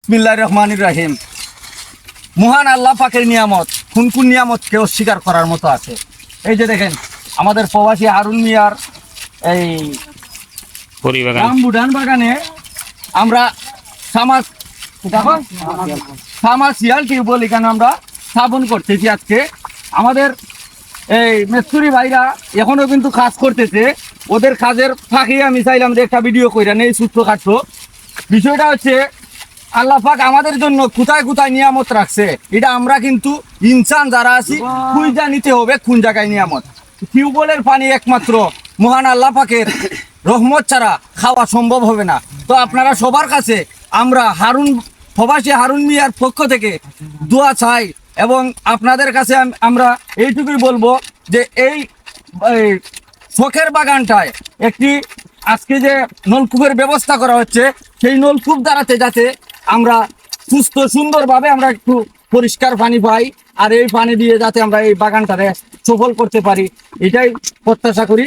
বিসমিল্লাহির রহমানির রহিম। মহান আল্লাহ পাকের নিয়ামত, কোন কোন নিয়ামতকে অস্বীকার করার মতো আছে? এই যে দেখেন আমাদের প্রবাসী হারুন মিয়ার এই রামবুটান বাগানে আমরা সামাসিয়াল টিউবওয়েল এখানে আমরা স্থাপন করতেছি। আজকে আমাদের এই মেস্তুরি ভাইরা এখনো কিন্তু কাজ করতেছে। ওদের কাজের ফাঁকে আমি চাইলাম যে একটা ভিডিও কইরা নেই ছোট্টখাট্ট। বিষয়টা হচ্ছে আল্লাহ পাক আমাদের জন্য কোথায় কোথায় নিয়ামত রাখছে, এটা আমরা কিন্তু ইনসান যারা আছি খুঁজা নিতে হবে কোন জায়গায় নিয়ামত। টিউবওয়েলের পানি একমাত্র মহান আল্লাহ পাকের রহমত ছাড়া খাওয়া সম্ভব হবে না। তো আপনারা সবার কাছে আমরা প্রবাসী হারুন মিয়ার পক্ষ থেকে দোয়া চাই এবং আপনাদের কাছে আমরা এইটুকুই বলবো যে এই শখের বাগানটায় একটি আজকে যে নলকূপের ব্যবস্থা করা হচ্ছে, সেই নলকূপ দ্বারাতে যাতে আমরা সুস্থ সুন্দরভাবে আমরা একটু পরিষ্কার পানি পাই, আর এই পানি দিয়ে যাতে আমরা এই বাগানটারে সফল করতে পারি, এটাই প্রত্যাশা করি।